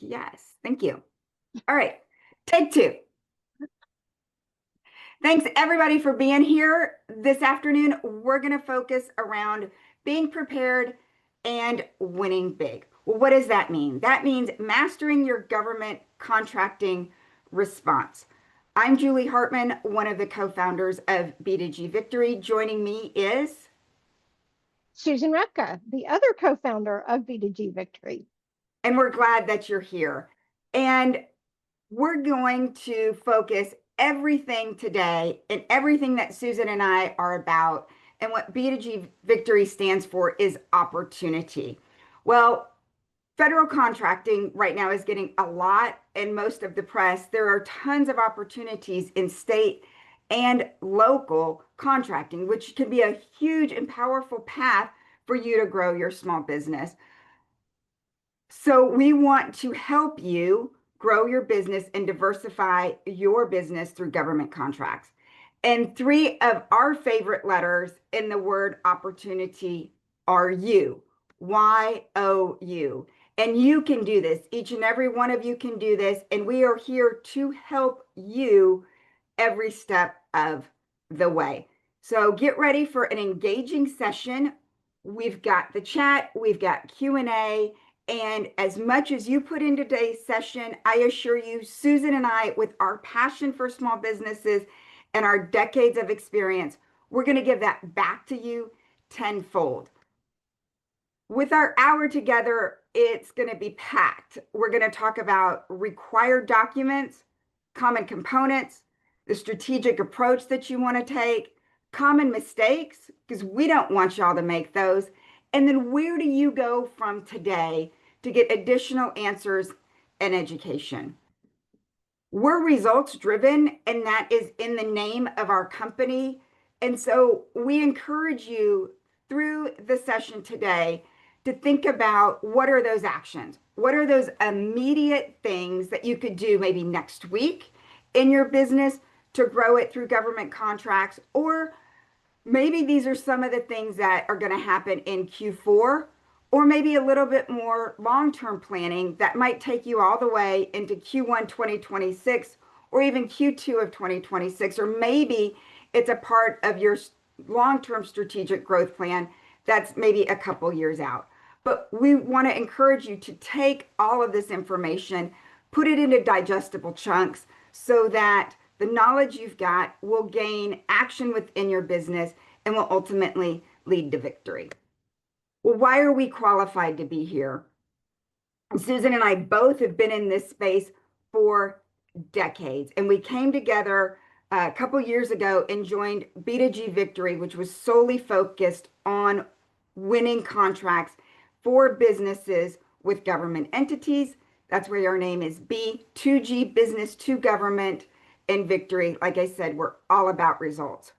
Yes, thank you. All right, take two. Thanks everybody for being here this afternoon. We're going to focus around being prepared and winning big. Well, what does that mean? That means mastering your government contracting response. I'm Julie Hartman, one of the co-founders of B2G Victory. Joining me is Susan Repka, the other co-founder of B2G Victory. And we're glad that you're here. And we're going to focus everything today and everything that Susan and I are about. And what B2G Victory stands for is opportunity. Well, federal contracting right now is getting a lot in most of the press. There are tons of opportunities in state and local contracting, which can be a huge and powerful path for you to grow your small business. So we want to help you grow your business and diversify your business through government contracts. And three of our favorite letters in the word opportunity are U, Y-O-U. And you can do this. Each and every one of you can do this. And we are here to help you every step of the way. So get ready for an engaging session. We've got the chat, we've got Q&A, and as much as you put in today's session, I assure you, Susan and I, with our passion for small businesses and our decades of experience, we're going to give that back to you tenfold. With our hour together, it's going to be packed. We're going to talk about required documents, common components, the strategic approach that you want to take, common mistakes, because we don't want y'all to make those. And then where do you go from today to get additional answers and education? We're results driven, and that is in the name of our company. And so we encourage you through the session today to think about what are those actions? What are those immediate things that you could do maybe next week in your business to grow it through government contracts? Or maybe these are some of the things that are going to happen in Q4, or maybe a little bit more long-term planning that might take you all the way into Q1 2026 or even Q2 of 2026, or maybe it's a part of your long-term strategic growth plan that's maybe a couple years out. But we want to encourage you to take all of this information, put it into digestible chunks so that the knowledge you've got will gain action within your business and will ultimately lead to victory. Well, why are we qualified to be here? Susan and I both have been in this space for decades, and we came together a couple years ago and joined B2G Victory, which was solely focused on winning contracts for businesses with government entities. That's where our name is B2G, Business to Government, and Victory. Like I said, we're all about results.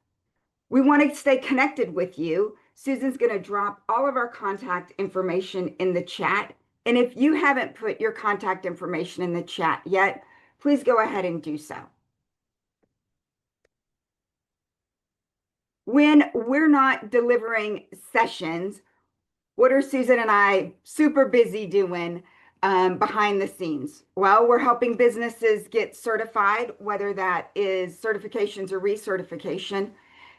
We want to stay connected with you. Susan's going to drop all of our contact information in the chat. And if you haven't put your contact information in the chat yet, please go ahead and do so. When we're not delivering sessions, what are Susan and I super busy doing behind the scenes? Well, we're helping businesses get certified, whether that is certifications or recertification,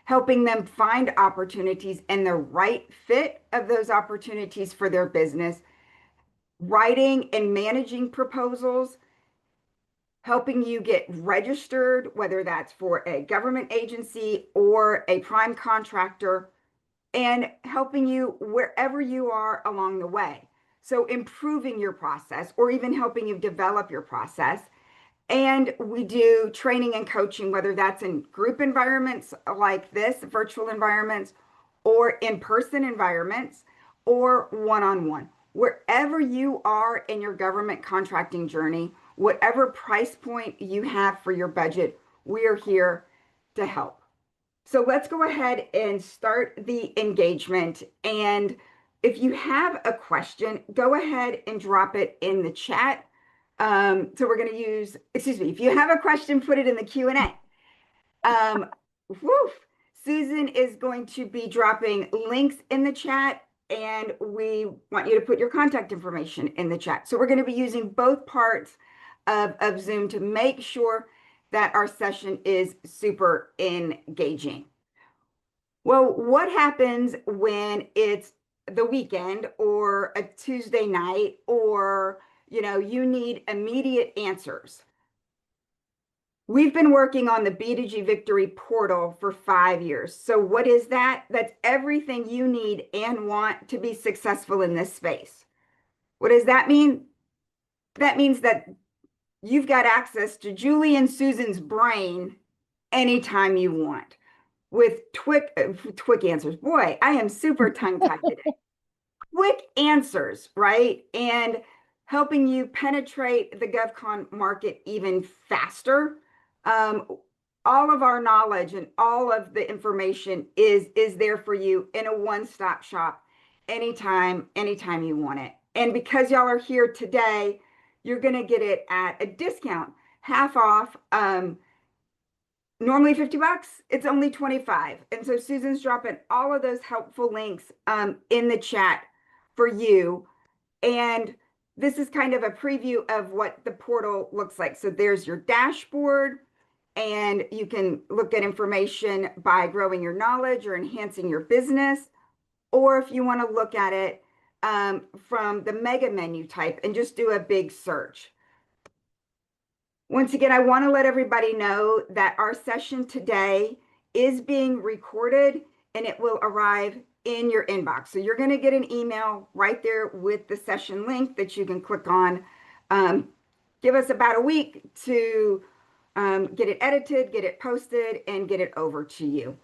helping them find opportunities and the right fit of those opportunities for their business, writing and managing proposals, helping you get registered, whether that's for a government agency or a prime contractor, and helping you wherever you are along the way. So improving your process or even helping you develop your process. And we do training and coaching, whether that's in group environments like this, virtual environments, or in-person environments, or one-on-one. Wherever you are in your government contracting journey, whatever price point you have for your budget, we are here to help. So let's go ahead and start the engagement. And if you have a question, go ahead and drop it in the chat. So we're going to use, if you have a question, put it in the Q&A. Susan is going to be dropping links in the chat, and we want you to put your contact information in the chat. So we're going to be using both parts of Zoom to make sure that our session is super engaging. Well, what happens when it's the weekend or a Tuesday night, or you need immediate answers? We've been working on the B2G Victory portal for 5 years. So what is that? That's everything you need and want to be successful in this space. What does that mean? That means that you've got access to Julie and Susan's brain anytime you want with quick answers. Boy, I am super tongue-tied today. Quick answers, right? And helping you penetrate the GovCon market even faster. All of our knowledge and all of the information is there for you in a one-stop shop anytime you want it. And because y'all are here today, you're going to get it at a discount, half off. Normally $50, it's only 25. And so Susan's dropping all of those helpful links in the chat for you. And this is kind of a preview of what the portal looks like. So there's your dashboard, and you can look at information by growing your knowledge or enhancing your business. Or if you want to look at it from the mega menu type and just do a big search. Once again, I want to let everybody know that our session today is being recorded and it will arrive in your inbox. So you're going to get an email right there with the session link that you can click on. Give us about a week to get it edited, get it posted, and get it over to you.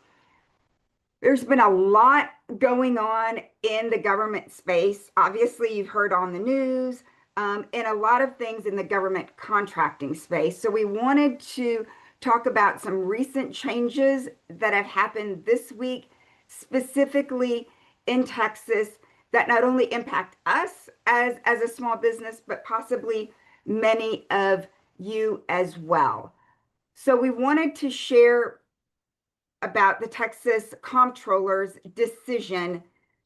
There's been a lot going on in the government space. Obviously, you've heard on the news, and a lot of things in the government contracting space. So we wanted to talk about some recent changes that have happened this week, specifically in Texas, that not only impact us as a small business, but possibly many of you as well. So we wanted to share about the Texas Comptroller's decision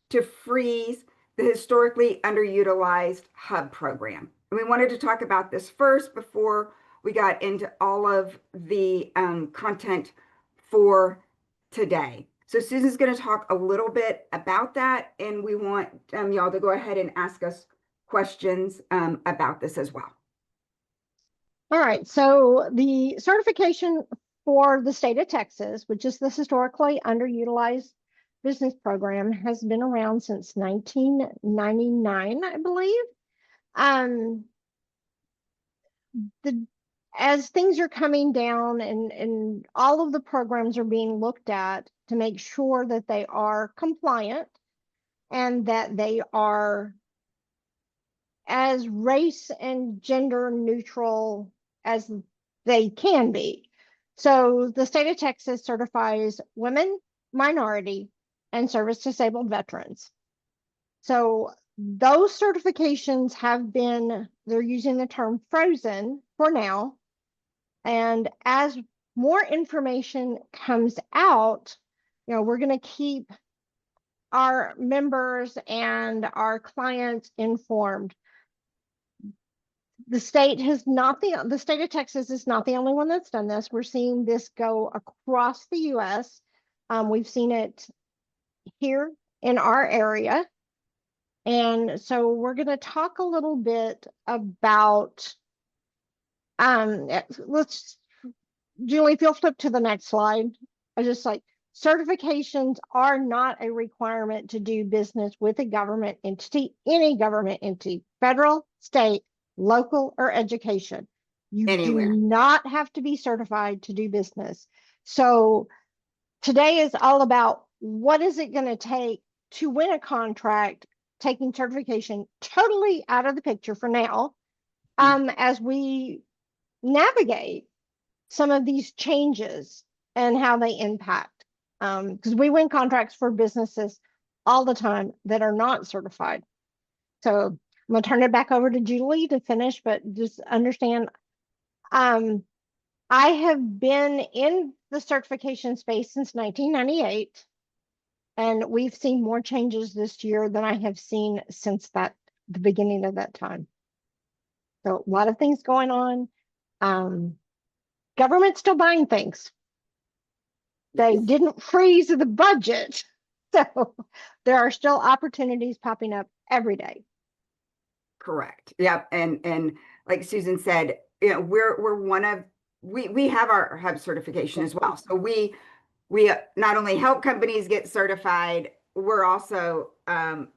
to freeze the historically underutilized HUB program. And we wanted to talk about this first before we got into all of the content for today. So Susan's going to talk a little bit about that, and we want y'all to go ahead and ask us questions about this as well. All right, so the certification for the state of Texas, which is the historically underutilized business program, has been around since 1999, I believe. As things are coming down and all of the programs are being looked at to make sure that they are compliant and that they are as race and gender neutral as they can be. So the state of Texas certifies women, minority, and service disabled veterans. So those certifications have been, they're using the term frozen for now. And as more information comes out, we're going to keep our members and our clients informed. The state of Texas is not the only one that's done this. We're seeing this go across the U.S. We've seen it here in our area. And so we're going to talk a little bit about, Julie, if you'll flip to the next slide. Certifications are not a requirement to do business with a government entity, any government entity, federal, state, local, or education. You Anywhere. do not have to be certified to do business. So today is all about what is it going to take to win a contract, taking certification totally out of the picture for now, as we navigate some of these changes and how they impact. Because we win contracts for businesses all the time that are not certified. So I'm going to turn it back over to Julie to finish, but just understand, I have been in the certification space since 1998. And we've seen more changes this year than I have seen since the beginning of that time. So a lot of things going on. Um, Government's still buying things. They Yes. didn't freeze the budget. So there are still opportunities popping up every day. Correct. Yep. And like Susan said, we're one of we have our hub certification as well. So we not only help companies get certified, we're also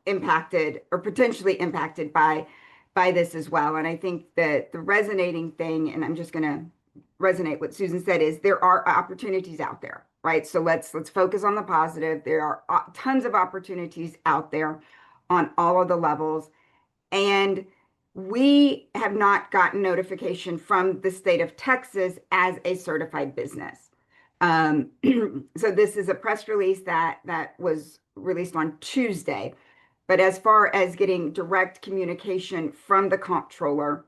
impacted or potentially impacted by this as well. And I think that the resonating thing, and I'm just going to resonate what Susan said, is there are opportunities out there, right? So let's focus on the positive. There are tons of opportunities out there on all of the levels, and we have not gotten notification from the state of Texas as a certified business. So this is a press release that was released on Tuesday. But as far as getting direct communication from the comptroller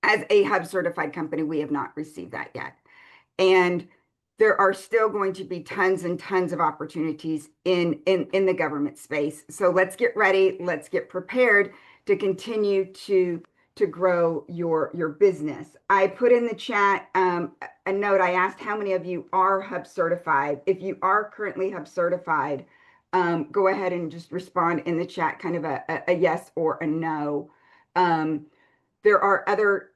as a hub certified company, we have not received that yet. And there are still going to be tons and tons of opportunities in the government space. So let's get ready. Let's get prepared to continue to grow your business. I put in the chat a note. I asked how many of you are hub certified. If you are currently hub certified, go ahead and just respond in the chat, kind of a yes or a no. There are other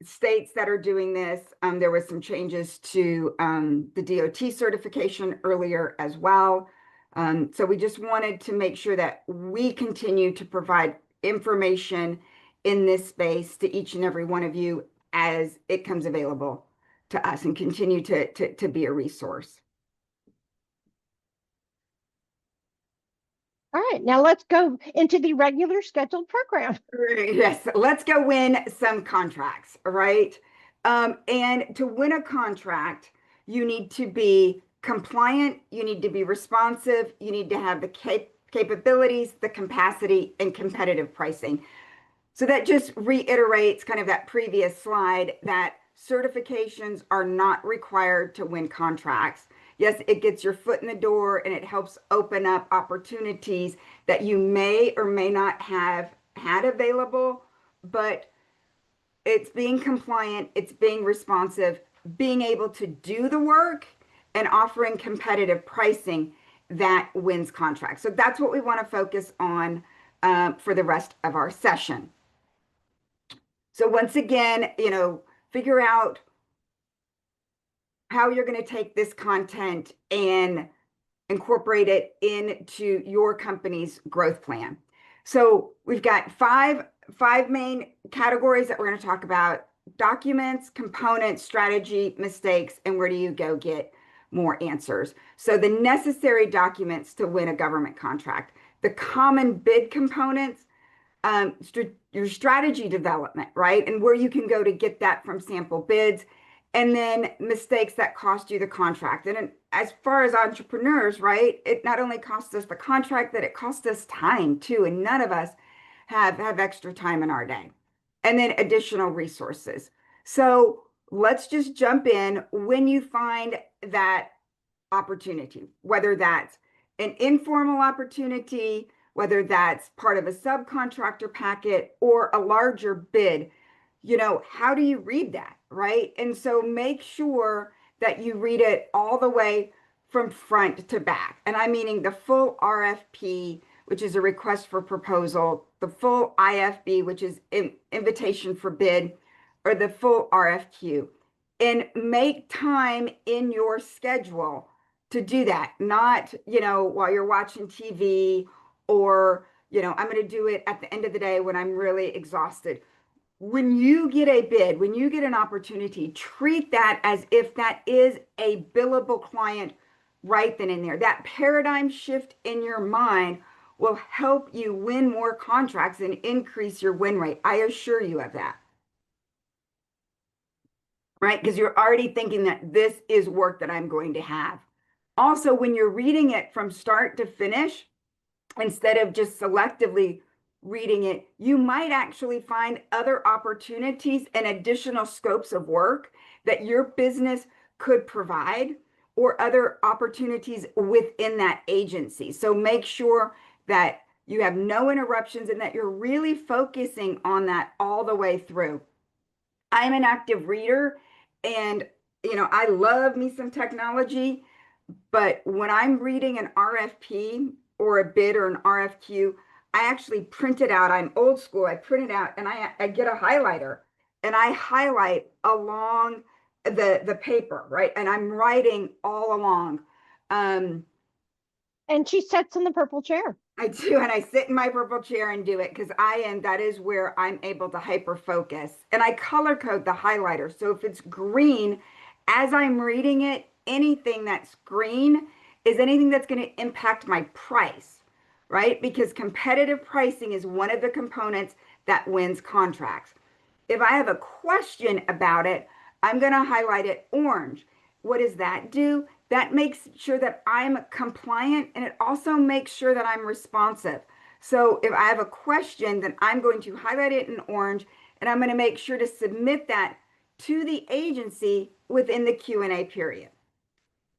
states that are doing this. There was some changes to the DOT certification earlier as well. So we just wanted to make sure that we continue to provide information in this space to each and every one of you as it comes available to us, and continue to be a resource. All right, now let's go into the regular scheduled program. Yes, let's go win some contracts, right? And to win a contract, you need to be compliant, you need to be responsive, you need to have the capabilities, the capacity, and competitive pricing. So that just reiterates kind of that previous slide, that certifications are not required to win contracts. Yes, it gets your foot in the door and it helps open up opportunities that you may or may not have had available, but it's being compliant, it's being responsive, being able to do the work, and offering competitive pricing that wins contracts. So that's what we want to focus on for the rest of our session. So once again, figure out how you're going to take this content and incorporate it into your company's growth plan. So we've got five main categories that we're going to talk about: documents, components, strategy, mistakes, and where do you go get more answers. So the necessary documents to win a government contract, the common bid components, your strategy development, right? And where you can go to get that from sample bids, and then mistakes that cost you the contract. And as far as entrepreneurs, right, it not only costs us the contract, that it costs us time too. And none of us have extra time in our day. And then additional resources. So let's just jump in. When you find that opportunity, whether that's an informal opportunity, whether that's part of a subcontractor packet or a larger bid, how do you read that, right? And so make sure that you read it all the way from front to back. And I'm meaning the full RFP, which is a request for proposal, the full IFB, which is invitation for bid, or the full RFQ. And make time in your schedule to do that, not, while you're watching TV, or, I'm going to do it at the end of the day when I'm really exhausted. When you get a bid, when you get an opportunity, treat that as if that is a billable client right then and there. That paradigm shift in your mind will help you win more contracts and increase your win rate. I assure you of that. Right? Because you're already thinking that this is work that I'm going to have. Also, when you're reading it from start to finish, instead of just selectively reading it, you might actually find other opportunities and additional scopes of work that your business could provide, or other opportunities within that agency. So make sure that you have no interruptions and that you're really focusing on that all the way through. I'm an active reader and I love me some technology, but when I'm reading an RFP or a bid or an RFQ, I actually print it out. I'm old school. I print it out and I get a highlighter and I highlight along the paper, right? And I'm writing all along. Um, And she sits in the purple chair. I do, and I sit in my purple chair and do it because that is where I'm able to hyper focus. And I color code the highlighter. So if it's green, as I'm reading it, anything that's green is anything that's going to impact my price, right? Because competitive pricing is one of the components that wins contracts. If I have a question about it, I'm going to highlight it orange. What does that do? That makes sure that I'm compliant and it also makes sure that I'm responsive. So if I have a question, then I'm going to highlight it in orange and I'm going to make sure to submit that to the agency within the Q&A period.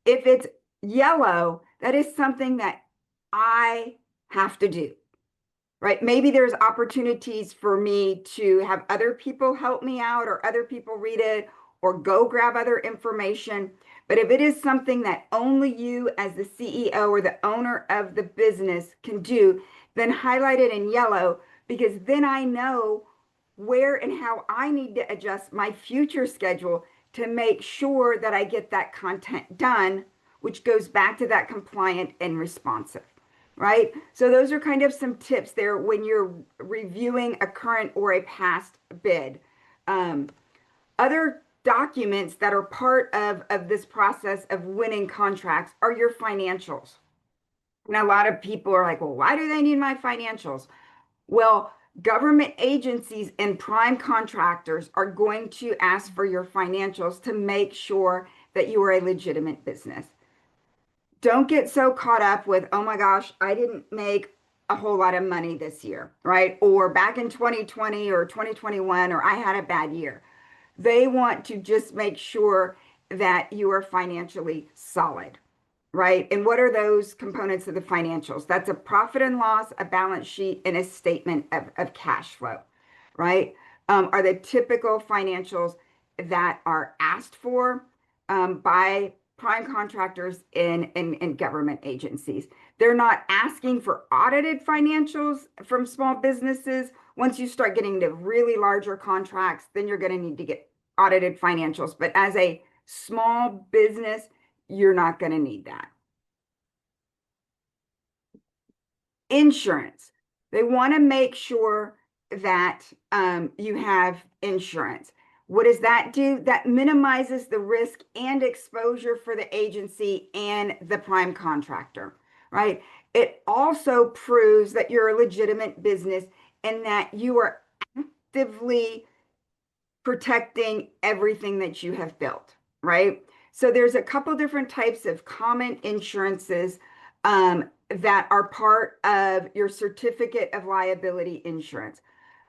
If it's yellow, that is something that I have to do, right? Maybe there's opportunities for me to have other people help me out or other people read it or go grab other information. But if it is something that only you as the CEO or the owner of the business can do, then highlight it in yellow because then I know where and how I need to adjust my future schedule to make sure that I get that content done, which goes back to that compliant and responsive, right? So those are kind of some tips there when you're reviewing a current or a past bid. Other documents that are part of this process of winning contracts are your financials. And a lot of people are like, well, why do they need my financials? Well, government agencies and prime contractors are going to ask for your financials to make sure that you are a legitimate business. Don't get so caught up with, oh my gosh, I didn't make a whole lot of money this year, right? Or back in 2020 or 2021, or I had a bad year. They want to just make sure that you are financially solid, right? And what are those components of the financials? That's a profit and loss, a balance sheet, and a statement of cash flow, right? Are the typical financials that are asked for by prime contractors and government agencies. They're not asking for audited financials from small businesses. Once you start getting to really larger contracts, then you're going to need to get audited financials. But as a small business, you're not going to need that. Insurance. They want to make sure that you have insurance. What does that do? That minimizes the risk and exposure for the agency and the prime contractor, right? It also proves that you're a legitimate business and that you are actively protecting everything that you have built, right? So there's a couple different types of common insurances that are part of your certificate of liability insurance.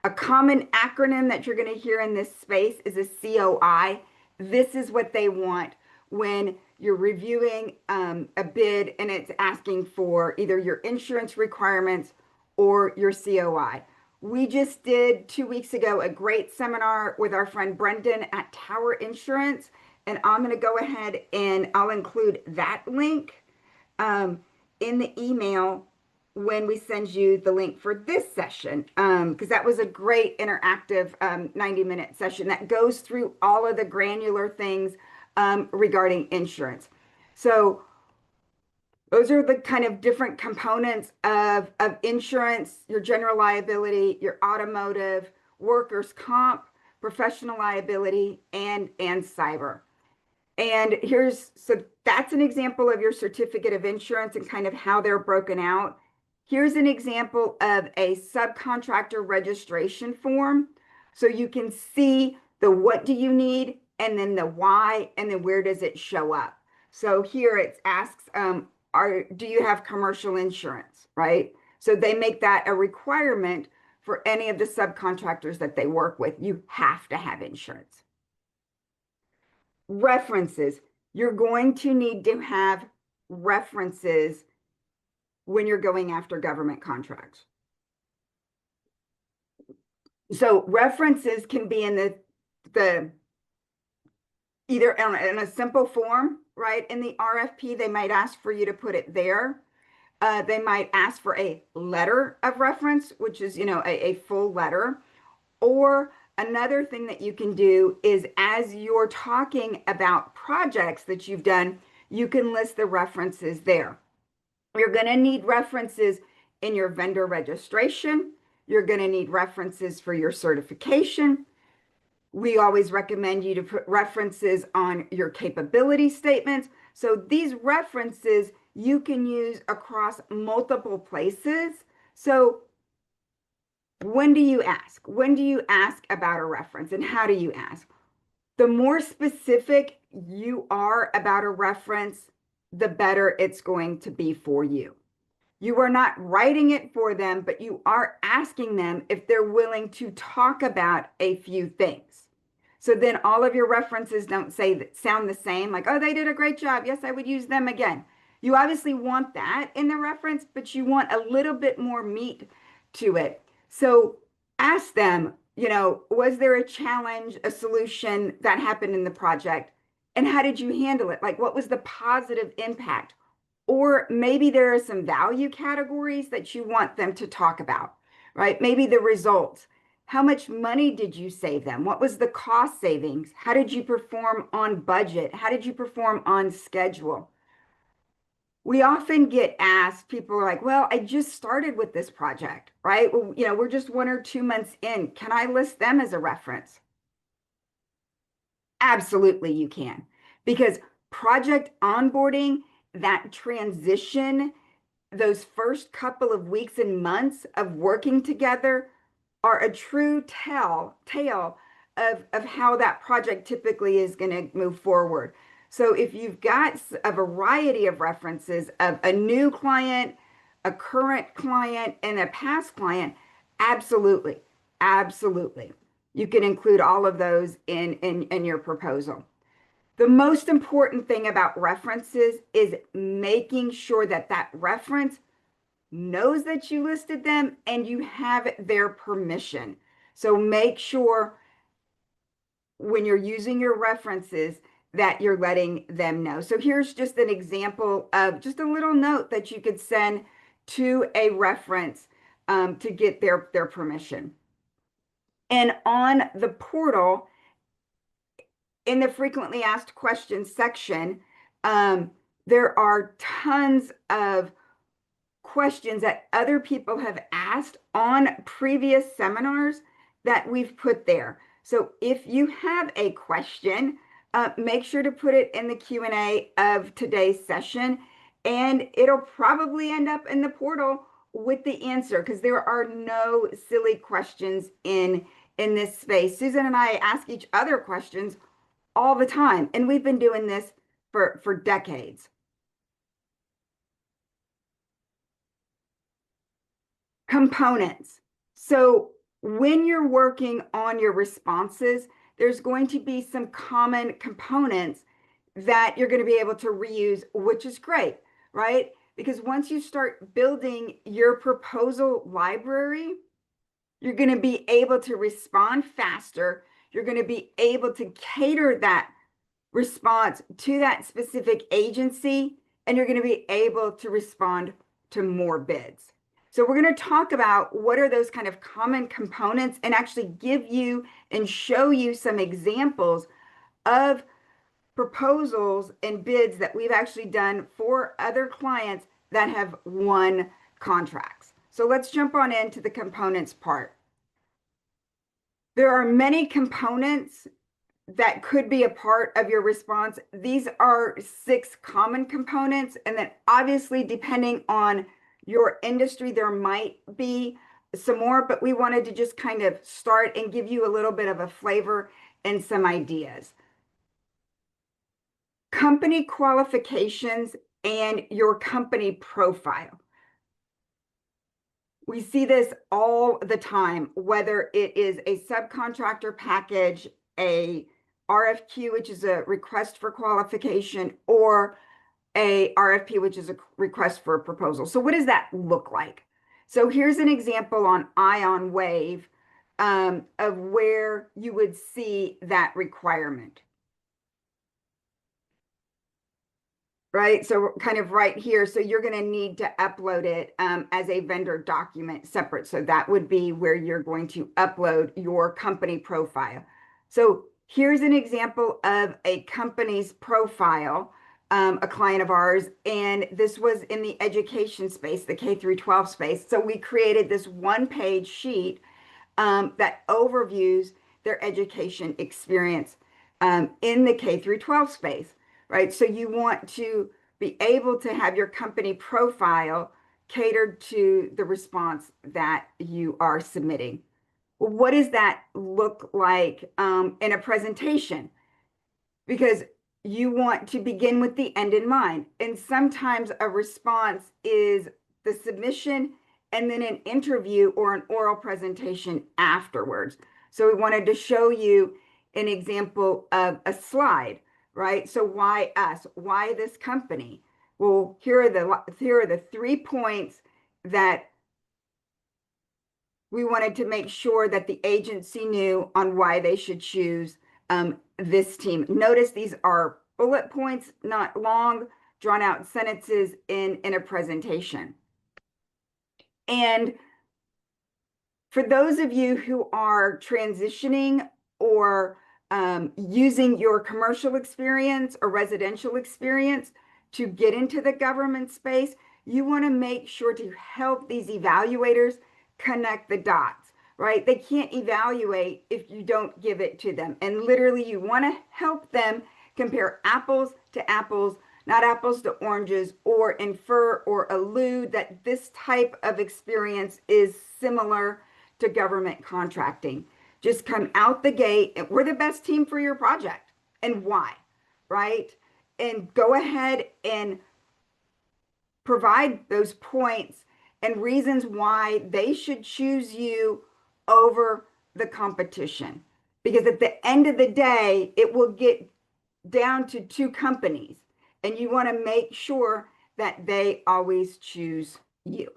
A common acronym that you're going to hear in this space is a COI. This is what they want when you're reviewing a bid and it's asking for either your insurance requirements or your COI. We just did 2 weeks ago a great seminar with our friend Brendan at Tower Insurance, and I'm going to go ahead and I'll include that link in the email when we send you the link for this session, because that was a great interactive 90-minute session that goes through all of the granular things regarding insurance. So those are the kind of different components of insurance, your general liability, your automotive, workers' comp, professional liability, and cyber. And so that's an example of your certificate of insurance and kind of how they're broken out. Here's an example of a subcontractor registration form. So you can see the what do you need and then the why and then where does it show up. So here it asks, do you have commercial insurance, right? So they make that a requirement for any of the subcontractors that they work with. You have to have insurance. References. You're going to need to have references when you're going after government contracts. So references can be in the either in a simple form, right? In the RFP, they might ask for you to put it there. They might ask for a letter of reference, which is, a full letter. Or another thing that you can do is as you're talking about projects that you've done, you can list the references there. You're going to need references in your vendor registration. You're going to need references for your certification. We always recommend you to put references on your capability statements. So these references you can use across multiple places. So when do you ask? When do you ask about a reference and how do you ask? The more specific you are about a reference, the better it's going to be for you. You are not writing it for them, but you are asking them if they're willing to talk about a few things. So then all of your references don't sound the same, like, oh, they did a great job. Yes, I would use them again. You obviously want that in the reference, but you want a little bit more meat to it. So ask them, was there a challenge, a solution that happened in the project? And how did you handle it? Like, what was the positive impact? Or maybe there are some value categories that you want them to talk about, right? Maybe the results. How much money did you save them? What was the cost savings? How did you perform on budget? How did you perform on schedule? We often get asked, people are like, well, I just started with this project, right? Well, we're just 1 or 2 months in. Can I list them as a reference? Absolutely, you can. Because project onboarding, that transition, those first couple of weeks and months of working together are a true tale of how that project typically is going to move forward. So if you've got a variety of references of a new client, a current client, and a past client, absolutely, absolutely. You can include all of those in your proposal. The most important thing about references is making sure that that reference knows that you listed them and you have their permission. So make sure when you're using your references that you're letting them know. So here's just an example of just a little note that you could send to a reference to get their permission. And on the portal, in the frequently asked questions section, there are tons of questions that other people have asked on previous seminars that we've put there. So if you have a question, make sure to put it in the Q&A of today's session, and it'll probably end up in the portal with the answer because there are no silly questions in this space. Susan and I ask each other questions all the time, and we've been doing this for decades. Components. So when you're working on your responses, there's going to be some common components that you're going to be able to reuse, which is great, right? Because once you start building your proposal library, you're going to be able to respond faster. You're going to be able to cater that response to that specific agency, and you're going to be able to respond to more bids. So we're going to talk about what are those kind of common components and actually give you and show you some examples of proposals and bids that we've actually done for other clients that have won contracts. So let's jump on into the components part. There are many components that could be a part of your response. These are 6 common components, and then obviously depending on your industry, there might be some more, but we wanted to just kind of start and give you a little bit of a flavor and some ideas. Company qualifications and your company profile. We see this all the time, whether it is a subcontractor package, a RFQ, which is a request for qualification, or a RFP, which is a request for a proposal. So what does that look like? So here's an example on Ion Wave of where you would see that requirement. Right, so kind of right here. So you're going to need to upload it as a vendor document separate. So that would be where you're going to upload your company profile. So here's an example of a company's profile, a client of ours, and this was in the education space, the K through 12 space. So we created this one-page sheet that overviews their education experience in the K through 12 space, right? So you want to be able to have your company profile catered to the response that you are submitting. Well, what does that look like in a presentation? Because you want to begin with the end in mind. And sometimes a response is the submission and then an interview or an oral presentation afterwards. So we wanted to show you an example of a slide, right? So why us? Why this company? Well, here are the 3 points that we wanted to make sure that the agency knew on why they should choose this team. Notice these are bullet points, not long, drawn out sentences in a presentation. And for those of you who are transitioning or using your commercial experience or residential experience to get into the government space, you want to make sure to help these evaluators connect the dots, right? They can't evaluate if you don't give it to them. And literally, you want to help them compare apples to apples, not apples to oranges, or infer or allude that this type of experience is similar to government contracting. Just come out the gate and we're the best team for your project and why, right? And go ahead and provide those points and reasons why they should choose you over the competition. Because at the end of the day, it will get down to 2 companies, and you want to make sure that they always choose you.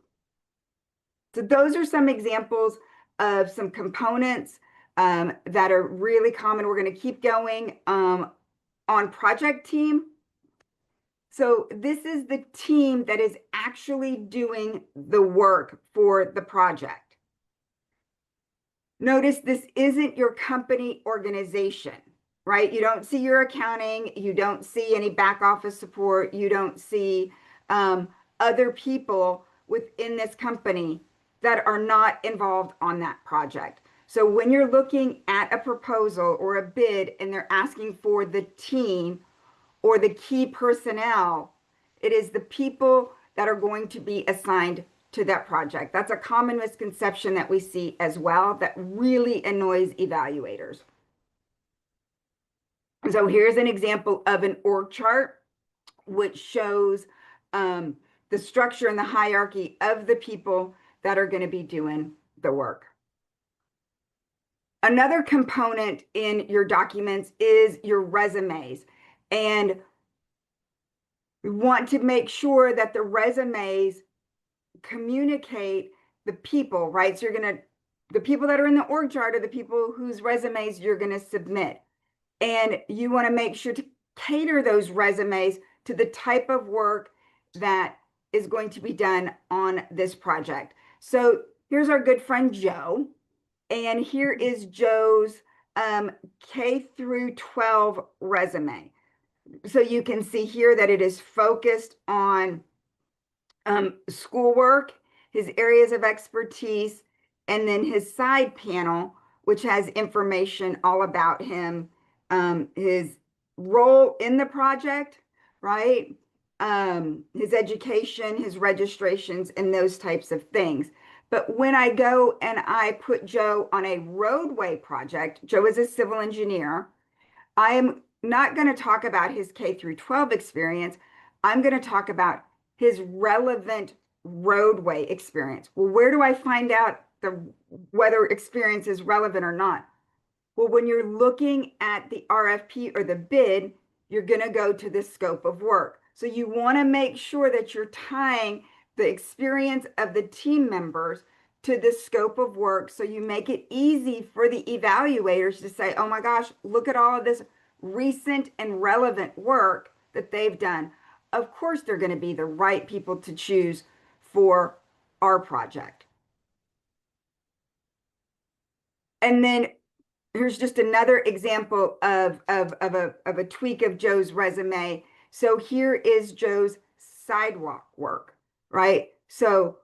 So those are some examples of some components that are really common. We're going to keep going on project team. So this is the team that is actually doing the work for the project. Notice this isn't your company organization, right? You don't see your accounting, you don't see any back office support, you don't see other people within this company that are not involved on that project. So when you're looking at a proposal or a bid and they're asking for the team or the key personnel, it is the people that are going to be assigned to that project. That's a common misconception that we see as well that really annoys evaluators. So here's an example of an org chart, which shows the structure and the hierarchy of the people that are going to be doing the work. Another component in your documents is your resumes. And we want to make sure that the resumes communicate the people, right? So the people that are in the org chart are the people whose resumes you're going to submit. And you want to make sure to cater those resumes to the type of work that is going to be done on this project. So here's our good friend Joe. And here is Joe's K through 12 resume. So you can see here that it is focused on schoolwork, his areas of expertise, and then his side panel, which has information all about him, his role in the project, right? His education, his registrations, and those types of things. But when I go and I put Joe on a roadway project, Joe is a civil engineer. I am not going to talk about his K through 12 experience. I'm going to talk about his relevant roadway experience. Well, where do I find out whether experience is relevant or not? Well, when you're looking at the RFP or the bid, you're going to go to the scope of work. So you want to make sure that you're tying the experience of the team members to the scope of work. So you make it easy for the evaluators to say, oh my gosh, look at all of this recent and relevant work that they've done. Of course, they're going to be the right people to choose for our project. And then here's just another example of a tweak of Joe's resume. So here is Joe's sidewalk work, right? So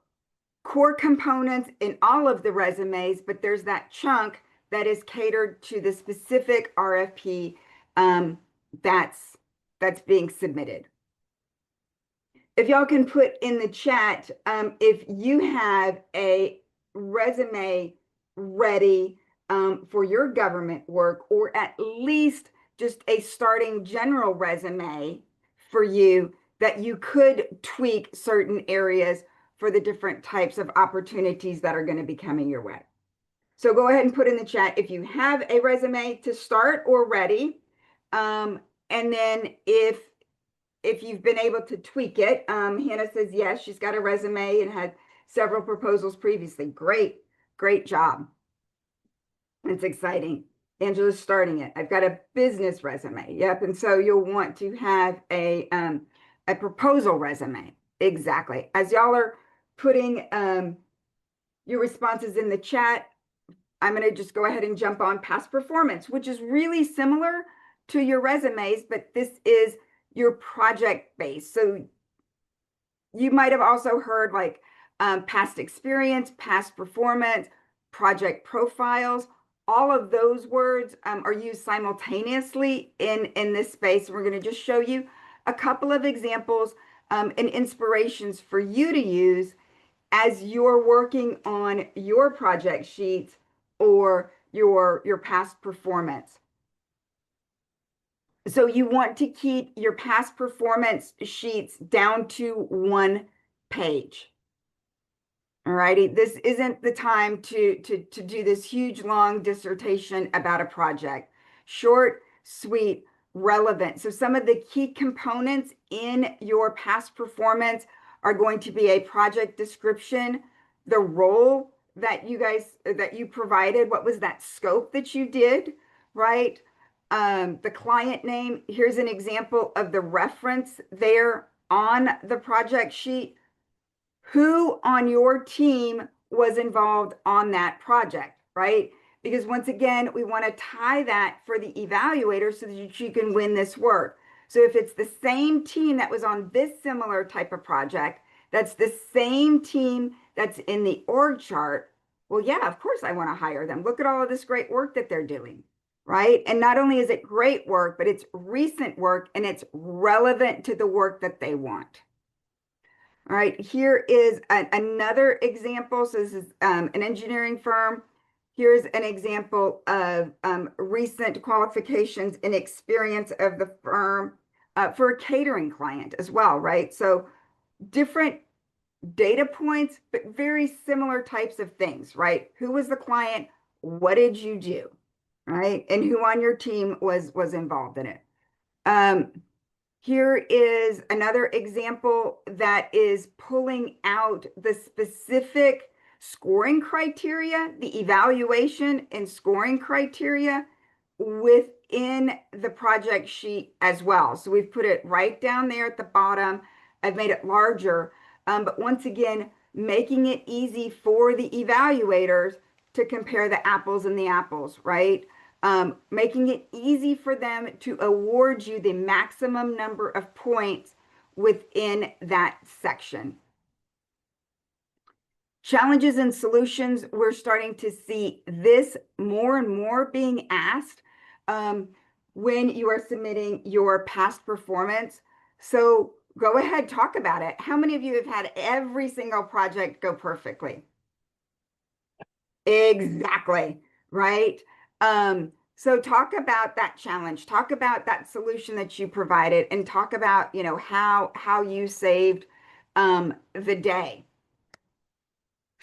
core components in all of the resumes, but there's that chunk that is catered to the specific RFP um, that's that's being submitted. If y'all can put in the chat, if you have a resume ready for your government work, or at least just a starting general resume for you that you could tweak certain areas for the different types of opportunities that are going to be coming your way. So go ahead and put in the chat if you have a resume to start or ready. And then if you've been able to tweak it, Hannah says yes, she's got a resume and had several proposals previously. Great job. It's exciting. Angela's starting it. I've got a business resume. Yep. And so you'll want to have a proposal resume. Exactly. As y'all are putting your responses in the chat, I'm going to just go ahead and jump on past performance, which is really similar to your resumes, but this is your project base. So you might have also heard like past experience, past performance, project profiles. All of those words are used simultaneously in this space. We're going to just show you a couple of examples and inspirations for you to use as you're working on your project sheets or your past performance. So you want to keep your past performance sheets down to 1 page. All righty. This isn't the time to do this huge long dissertation about a project. Short, sweet, relevant. So some of the key components in your past performance are going to be a project description, the role that you provided, what was that scope that you did, right? The client name. Here's an example of the reference there on the project sheet. Who on your team was involved on that project, right? Because once again, we want to tie that for the evaluator so that you can win this work. So if it's the same team that was on this similar type of project, that's the same team that's in the org chart, well, yeah, of course I want to hire them. Look at all of this great work that they're doing, right? And not only is it great work, but it's recent work and it's relevant to the work that they want. All right, here is another example. So this is an engineering firm. Here's an example of recent qualifications and experience of the firm for a catering client as well, right? So different data points, but very similar types of things, right? Who was the client? What did you do? Right? And who on your team was involved in it? Here is another example that is pulling out the specific scoring criteria, the evaluation and scoring criteria within the project sheet as well. So we've put it right down there at the bottom. I've made it larger, but once again, making it easy for the evaluators to compare the apples and the apples, right? Making it easy for them to award you the maximum number of points within that section. Challenges and solutions, we're starting to see this more and more being asked when you are submitting your past performance. So go ahead, talk about it. How many of you have had every single project go perfectly? Exactly, right? So talk about that challenge, talk about that solution that you provided, and talk about, how you saved the day.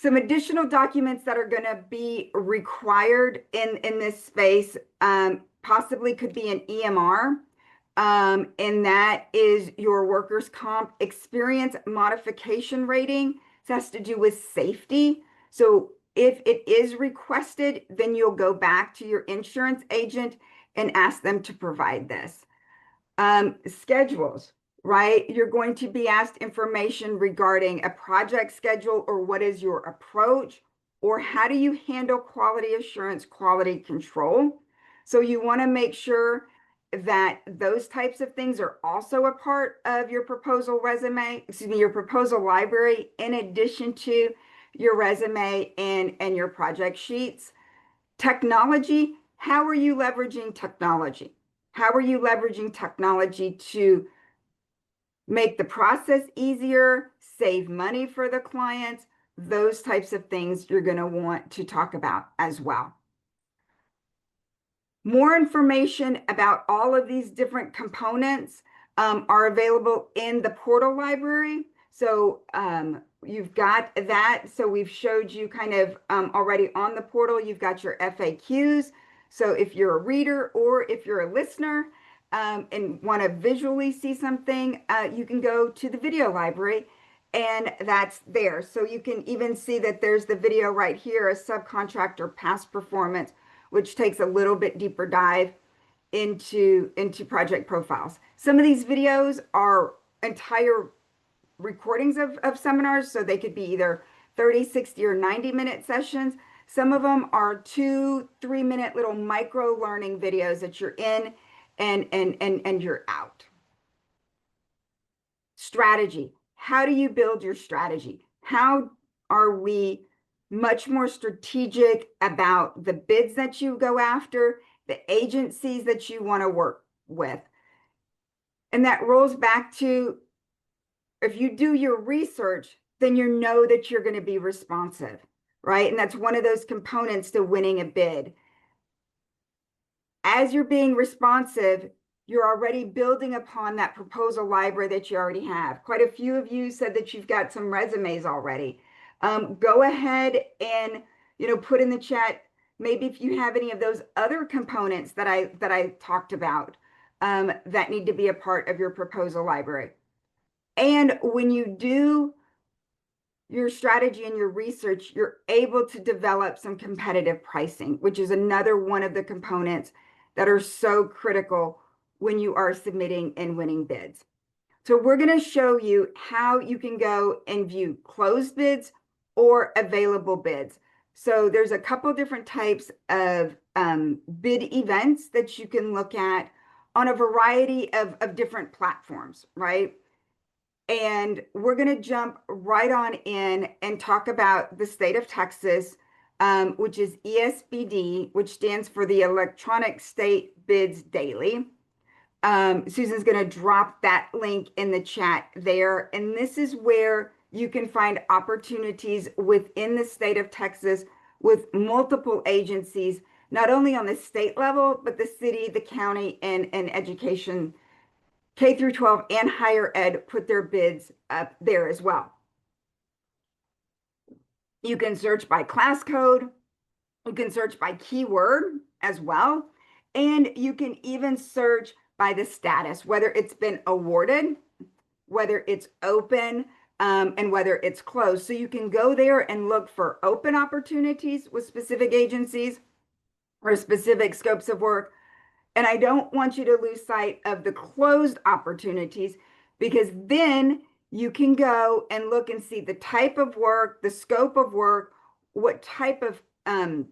Some additional documents that are going to be required in this space possibly could be an EMR, and that is your workers' comp experience modification rating. This has to do with safety. So if it is requested, then you'll go back to your insurance agent and ask them to provide this. Schedules, right? You're going to be asked information regarding a project schedule, or what is your approach, or how do you handle quality assurance, quality control. So you want to make sure that those types of things are also a part of your proposal resume, excuse me, your proposal library, in addition to your resume and your project sheets. Technology, how are you leveraging technology? How are you leveraging technology to make the process easier, save money for the clients? Those types of things you're going to want to talk about as well. More information about all of these different components are available in the portal library. So you've got that. So we've showed you kind of already on the portal, you've got your FAQs. So if you're a reader or if you're a listener and want to visually see something, you can go to the video library, and that's there. So you can even see that there's the video right here, a subcontractor past performance, which takes a little bit deeper dive into project profiles. Some of these videos are entire recordings of seminars, so they could be either 30, 60, or 90-minute sessions. Some of them are 2-3 minute little micro learning videos that you're in and you're out. Strategy. How do you build your strategy? How are we much more strategic about the bids that you go after, the agencies that you want to work with? And that rolls back to, if you do your research, then you know that you're going to be responsive, right? And that's one of those components to winning a bid. As you're being responsive, you're already building upon that proposal library that you already have. Quite a few of you said that you've got some resumes already. Go ahead and put in the chat maybe if you have any of those other components that I talked about that need to be a part of your proposal library. And when you do your strategy and your research, you're able to develop some competitive pricing, which is another one of the components that are so critical when you are submitting and winning bids. So we're going to show you how you can go and view closed bids or available bids. So there's a couple different types of bid events that you can look at on a variety of different platforms, right? And we're going to jump right on in and talk about the state of Texas, which is ESBD, which stands for the Electronic State Bids Daily. Susan's going to drop that link in the chat there. And this is where you can find opportunities within the state of Texas with multiple agencies, not only on the state level, but the city, the county, and education, K through 12 and higher ed, put their bids up there as well. You can search by class code. You can search by keyword as well. And you can even search by the status, whether it's been awarded, whether it's open, and whether it's closed. So you can go there and look for open opportunities with specific agencies or specific scopes of work. And I don't want you to lose sight of the closed opportunities, because then you can go and look and see the type of work, the scope of work, what type of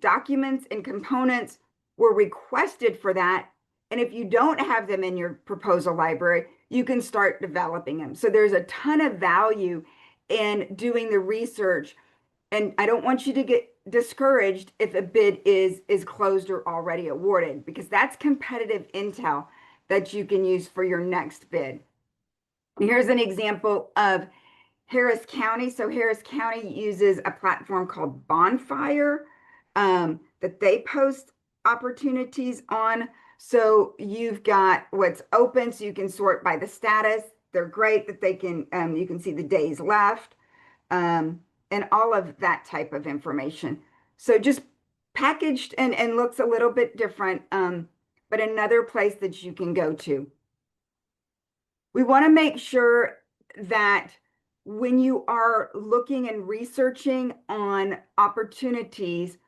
documents and components were requested for that. And if you don't have them in your proposal library, you can start developing them. So there's a ton of value in doing the research. And I don't want you to get discouraged if a bid is closed or already awarded, because that's competitive intel that you can use for your next bid. Here's an example of Harris County. So Harris County uses a platform called Bonfire that they post opportunities on. So you've got what's open, so you can sort by the status. They're great that they can, you can see the days left. and all of that type of information. So just packaged and looks a little bit different, but another place that you can go to. We want to make sure that when you are looking and researching on opportunities,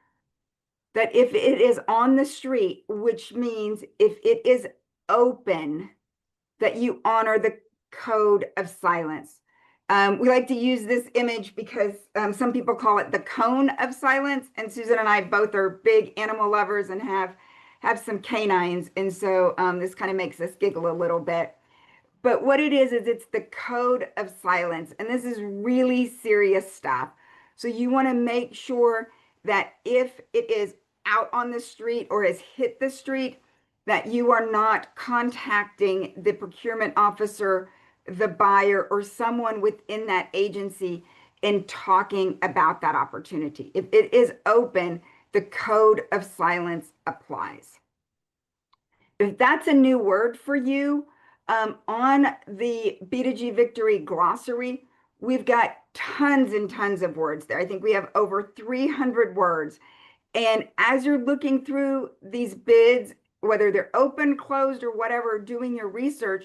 that if it is on the street, which means if it is open, that you honor the code of silence. We like to use this image because some people call it the cone of silence. And Susan and I both are big animal lovers and have some canines. And so this kind of makes us giggle a little bit. But what it is it's the code of silence. And this is really serious stuff. So you want to make sure that if it is out on the street or has hit the street, that you are not contacting the procurement officer, the buyer, or someone within that agency and talking about that opportunity. If it is open, the code of silence applies. If that's a new word for you, on the B2G Victory glossary, we've got tons and tons of words there. I think we have over 300 words. And as you're looking through these bids, whether they're open, closed, or whatever, doing your research,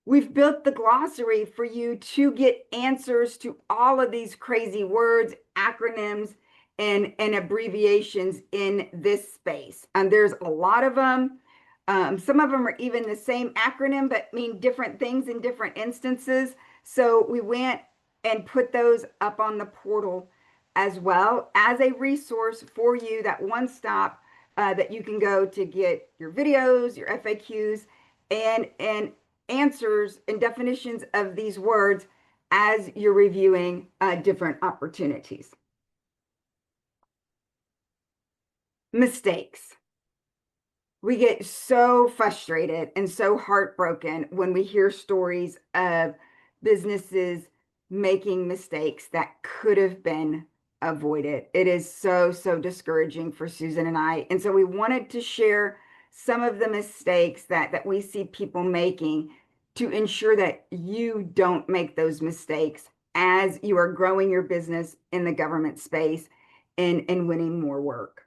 we've built the glossary for you to get answers to all of these crazy words, acronyms, and abbreviations in this space. And there's a lot of them. Some of them are even the same acronym, but mean different things in different instances. So we went and put those up on the portal as well as a resource for you, that one stop that you can go to get your videos, your FAQs, and answers and definitions of these words as you're reviewing different opportunities. Mistakes. We get so frustrated and so heartbroken when we hear stories of businesses making mistakes that could have been avoided. It is so, so discouraging for Susan and I. And so we wanted to share some of the mistakes that we see people making to ensure that you don't make those mistakes as you are growing your business in the government space and winning more work.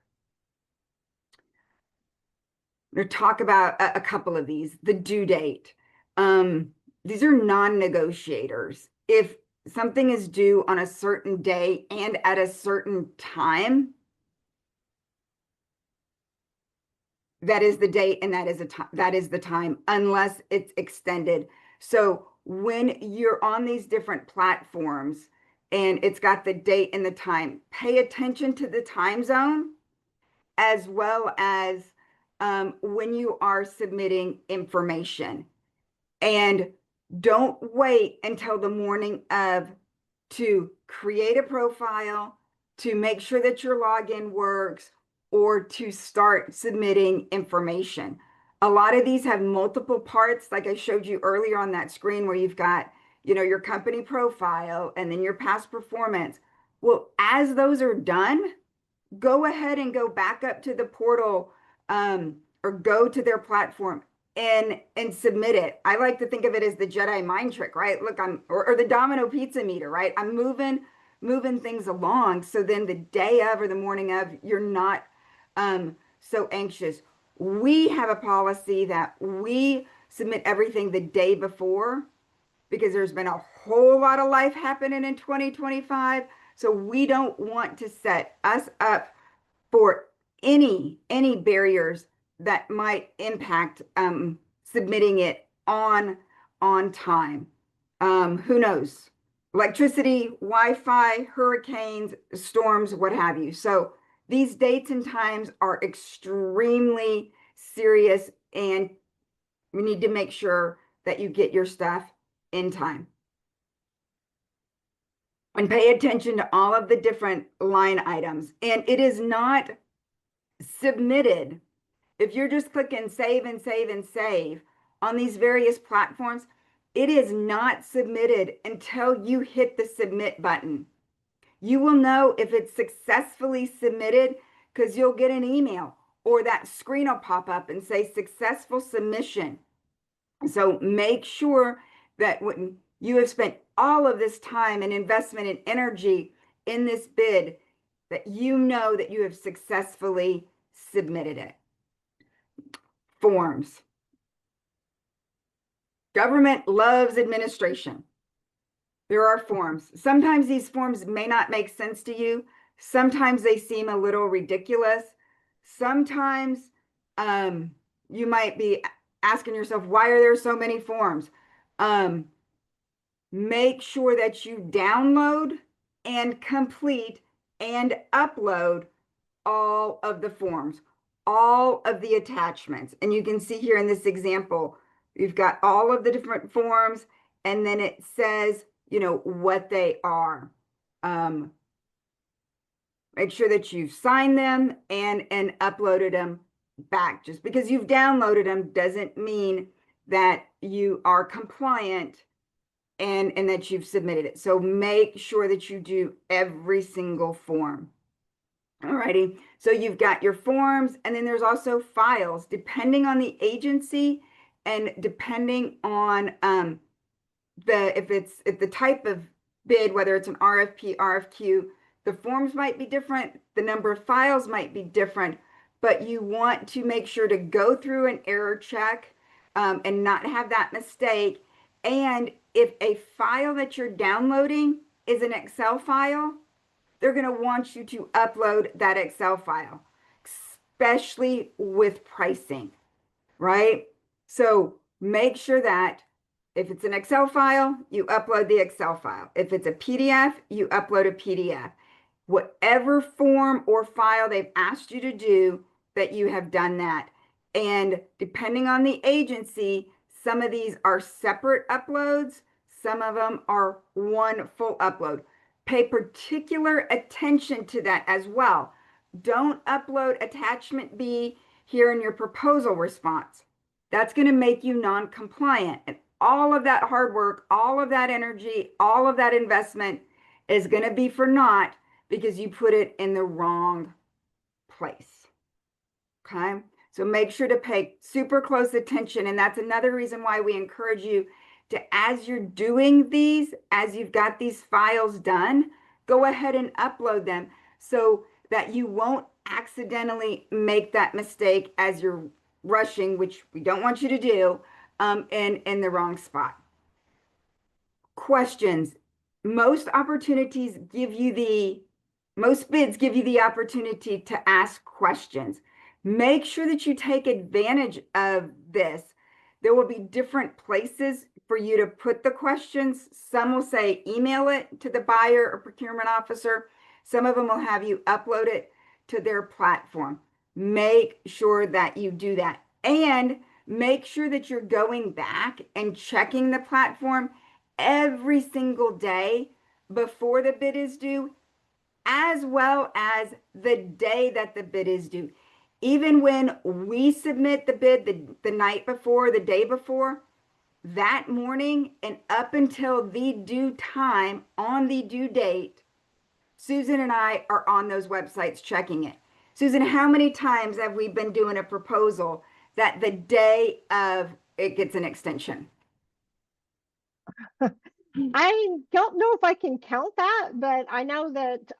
We'll talk about a couple of these. The due date. These are non-negotiators. If something is due on a certain day and at a certain time, that is the date and that is the time, unless it's extended. So when you're on these different platforms and it's got the date and the time, pay attention to the time zone, as well as when you are submitting information. And don't wait until the morning of to create a profile, to make sure that your login works, or to start submitting information. A lot of these have multiple parts, like I showed you earlier on that screen, where you've got, your company profile and then your past performance. Well, as those are done, go ahead and go back up to the portal, or go to their platform and submit it. I like to think of it as the Jedi mind trick, right? Look, or the Domino pizza meter, right? I'm moving things along. So then the day of or the morning of, you're not so anxious. We have a policy that we submit everything the day before, because there's been a whole lot of life happening in 2025. So we don't want to set us up for any barriers that might impact submitting it on time. Who knows? Electricity, Wi-Fi, hurricanes, storms, what have you. So these dates and times are extremely serious, and we need to make sure that you get your stuff in time. And pay attention to all of the different line items. And it is not submitted. If you're just clicking save and save and save on these various platforms, it is not submitted until you hit the submit button. You will know if it's successfully submitted because you'll get an email, or that screen will pop up and say successful submission. So make sure that when you have spent all of this time and investment and energy in this bid that you know that you have successfully submitted it. Forms. Government loves administration. There are forms. Sometimes these forms may not make sense to you. Sometimes they seem a little ridiculous. Sometimes you might be asking yourself, why are there so many forms? Make sure that you download and complete and upload all of the forms, all of the attachments. And you can see here in this example, you've got all of the different forms, and then it says, what they are. Make sure that you've signed them and uploaded them back. Just because you've downloaded them doesn't mean that you are compliant and that you've submitted it. So make sure that you do every single form. Alrighty, so you've got your forms, and then there's also files, depending on the agency and depending on if the type of bid, whether it's an RFP, RFQ, the forms might be different, the number of files might be different, but you want to make sure to go through an error check and not have that mistake. And if a file that you're downloading is an Excel file, they're going to want you to upload that Excel file, especially with pricing, right? So make sure that if it's an Excel file, you upload the Excel file. If it's a PDF, you upload a PDF. Whatever form or file they've asked you to do, that you have done that. And depending on the agency, some of these are separate uploads. Some of them are one full upload. Pay particular attention to that as well. Don't upload attachment B here in your proposal response. That's going to make you non-compliant. And all of that hard work, all of that energy, all of that investment is going to be for naught because you put it in the wrong place. Okay? So make sure to pay super close attention. And that's another reason why we encourage you to, as you're doing these, as you've got these files done, go ahead and upload them so that you won't accidentally make that mistake as you're rushing, which we don't want you to do, in the wrong spot. Questions. Most bids give you the opportunity to ask questions. Make sure that you take advantage of this. There will be different places for you to put the questions. Some will say email it to the buyer or procurement officer. Some of them will have you upload it to their platform. Make sure that you do that. And make sure that you're going back and checking the platform every single day before the bid is due, as well as the day that the bid is due. Even when we submit the bid the night before, the day before, that morning and up until the due time on the due date, Susan and I are on those websites checking it. Susan, how many times have we been doing a proposal that the day of it gets an extension? I don't know if I can count that, but I know that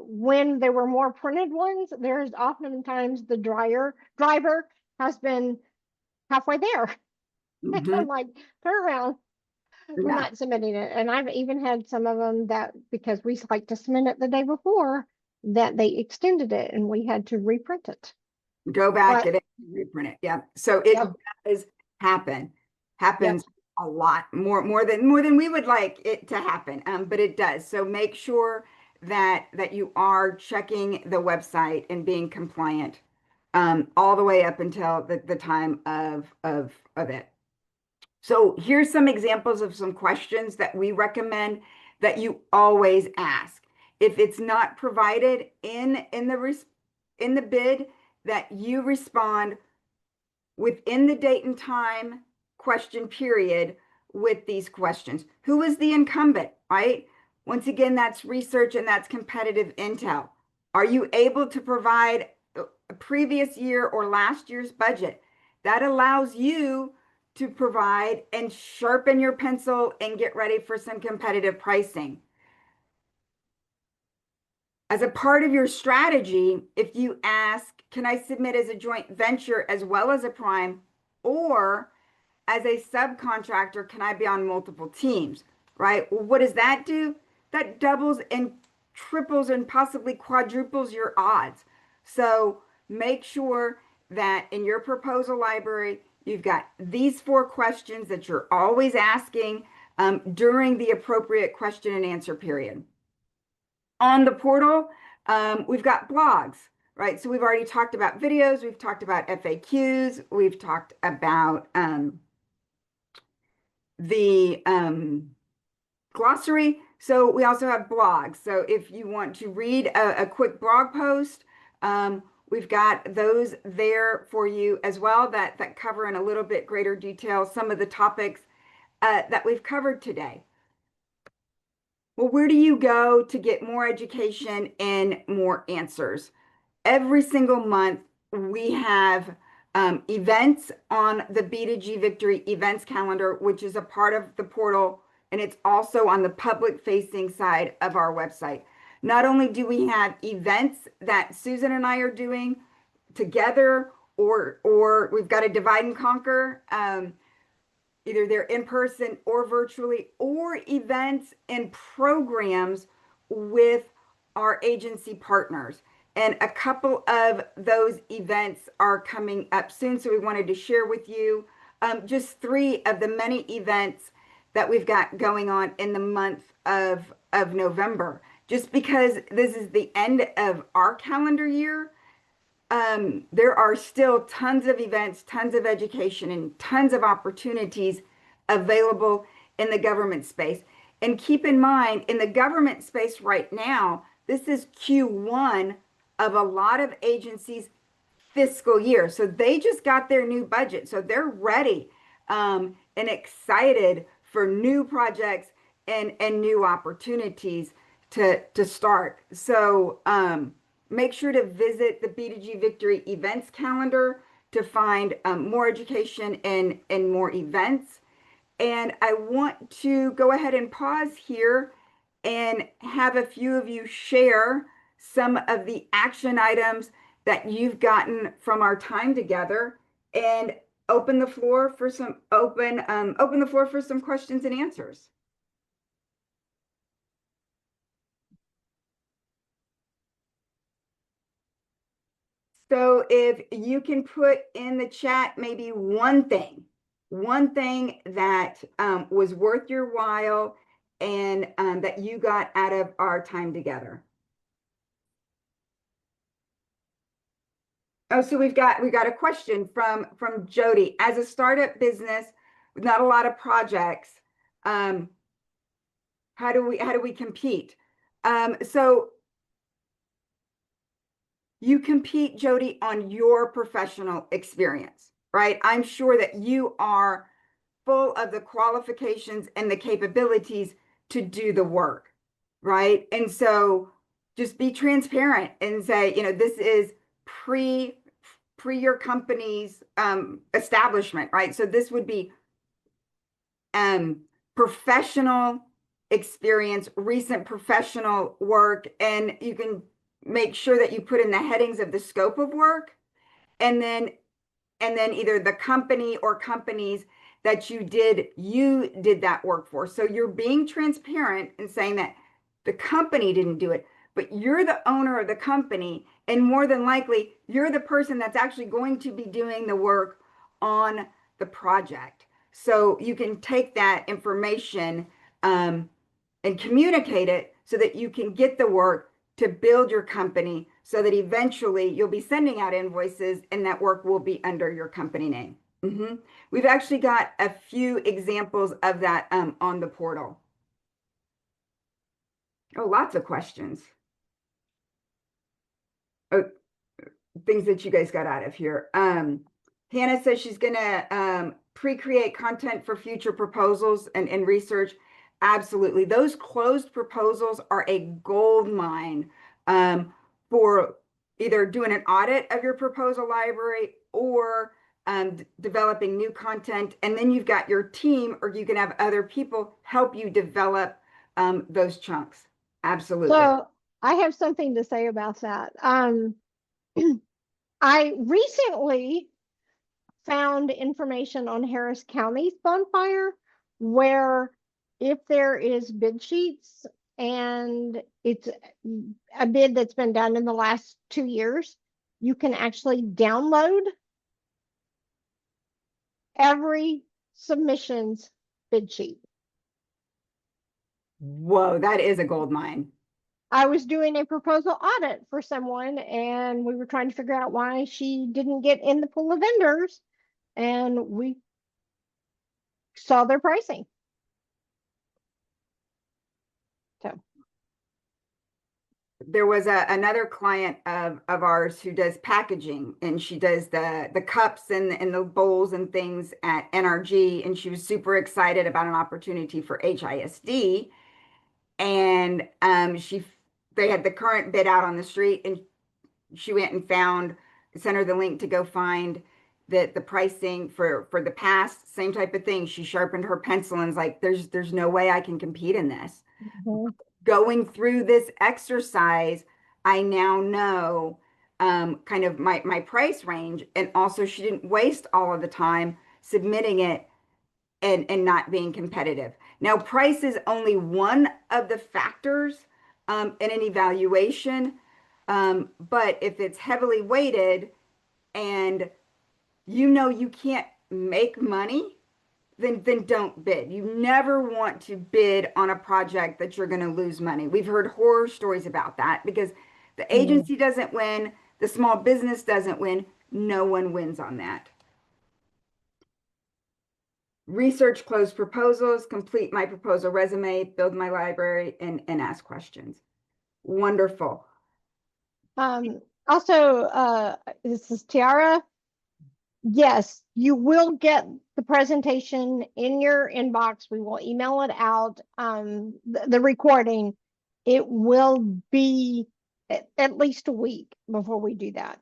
when there were more printed ones, there's oftentimes the driver has been halfway there. I'm like, turn around. We're Yeah. not submitting it. And I've even had some of them that, because we like to submit it the day before, that they extended it and we had to reprint it. Go back, But get it, reprint it. Yeah. So it yep, does happen. yep. Happens a lot more than we would like it to happen. But it does. So make sure that you are checking the website and being compliant all the way up until the time of it. So here's some examples of some questions that we recommend that you always ask. If it's not provided in the bid, that you respond within the date and time question period with these questions. Who is the incumbent, right? Once again, that's research and that's competitive intel. Are you able to provide a previous year or last year's budget? That allows you to provide, and sharpen your pencil and get ready for some competitive pricing. As a part of your strategy, if you ask, can I submit as a joint venture as well as a prime, or as a subcontractor, can I be on multiple teams, right? Well, what does that do? That doubles and triples and possibly quadruples your odds. So make sure that in your proposal library, you've got these 4 questions that you're always asking during the appropriate question and answer period. On the portal, we've got blogs, right? So we've already talked about videos, we've talked about FAQs, we've talked about the glossary. So we also have blogs. So if you want to read a quick blog post, we've got those there for you as well that cover in a little bit greater detail some of the topics that we've covered today. Well, where do you go to get more education and more answers? Every single month, we have events on the B2G Victory events calendar, which is a part of the portal, and it's also on the public facing side of our website. Not only do we have events that Susan and I are doing together, or we've got a divide and conquer. Either they're in person or virtually, or events and programs with our agency partners. And a couple of those events are coming up soon. So we wanted to share with you just 3 of the many events that we've got going on in the month of November. Just because this is the end of our calendar year, there are still tons of events, tons of education, and tons of opportunities available in the government space. And keep in mind, in the government space right now, this is Q1 of a lot of agencies' fiscal year. So they just got their new budget. So they're ready and excited for new projects and new opportunities to start. So make sure to visit the B2G Victory events calendar to find more education and more events. And I want to go ahead and pause here and have a few of you share some of the action items that you've gotten from our time together, and open the floor for some questions and answers. So if you can put in the chat maybe one thing that was worth your while and that you got out of our time together. Oh, so we've got a question from Jody. As a startup business with not a lot of projects, how do we compete? So you compete, Jody, on your professional experience, right? I'm sure that you are full of the qualifications and the capabilities to do the work, right? And so just be transparent and say, this is pre your company's establishment, right? So this would be professional experience, recent professional work, and you can make sure that you put in the headings of the scope of work, and then either the company or companies that you did that work for. So you're being transparent and saying that the company didn't do it, but you're the owner of the company, and more than likely you're the person that's actually going to be doing the work on the project. So you can take that information and communicate it so that you can get the work to build your company, so that eventually you'll be sending out invoices and that work will be under your company name. We've actually got a few examples of that on the portal. Oh, lots of questions. Oh, things that you guys got out of here. Hannah says she's gonna pre-create content for future proposals and research. Absolutely. Those closed proposals are a gold mine for either doing an audit of your proposal library or developing new content, and then you've got your team, or you can have other people help you develop those chunks. Absolutely. So I have something to say about that. I recently found information on Harris County's bonfire where if there is bid sheets and it's a bid that's been done in the last 2 years, you can actually download every submission's bid sheet. Whoa, that is a gold mine. I was doing a proposal audit for someone and we were trying to figure out why she didn't get in the pool of vendors, and we saw their pricing. So There was another client of ours who does packaging, and she does the cups and the bowls and things at NRG, and she was super excited about an opportunity for HISD. And they had the current bid out on the street, and she went and sent her the link to go find the pricing for the past, same type of thing. She sharpened her pencil and was like, there's no way I can compete in this. Going through this exercise, I now know kind of my price range. And also, she didn't waste all of the time submitting it and not being competitive. Now, price is only one of the factors in an evaluation. But if it's heavily weighted and you know you can't make money, then don't bid. You never want to bid on a project that you're going to lose money. We've heard horror stories about that because the agency doesn't win, the small business doesn't win, no one wins on that. Research closed proposals, complete my proposal resume, build my library, and ask questions. Wonderful. Also, this is Tiara. Yes, you will get the presentation in your inbox. We will email it out. The recording, it will be at least a week before we do that.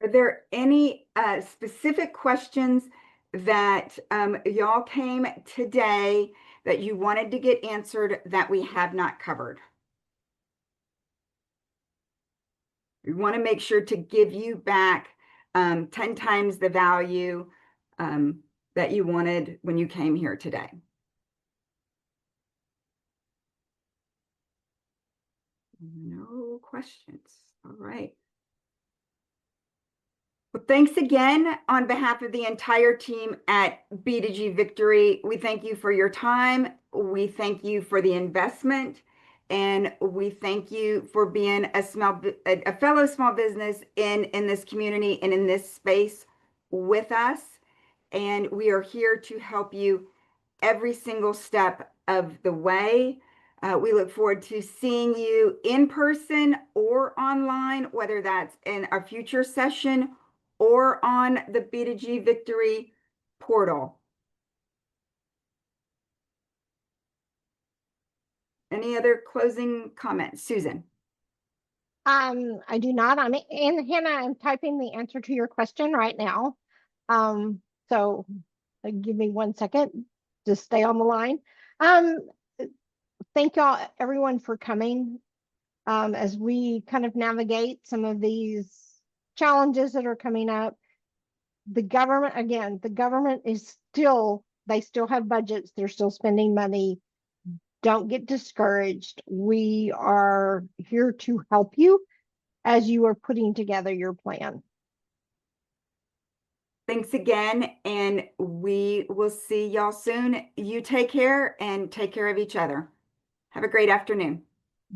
Are there any specific questions that y'all came today that you wanted to get answered that we have not covered? We want to make sure to give you back 10 times the value that you wanted when you came here today. No questions. All right. Well, thanks again on behalf of the entire team at B2G Victory. We thank you for your time. We thank you for the investment. And we thank you for being a fellow small business in this community and in this space with us. And we are here to help you every single step of the way. We look forward to seeing you in person or online, whether that's in a future session or on the B2G Victory portal. Any other closing comments, Susan? I do not. Hannah, I'm typing the answer to your question right now. So give me 1 second. Just stay on the line. Thank y'all, everyone, for coming. As we kind of navigate some of these challenges that are coming up. The government is they still have budgets. They're still spending money. Don't get discouraged. We are here to help you as you are putting together your plan. Thanks again, and we will see y'all soon. You take care and take care of each other. Have a great afternoon.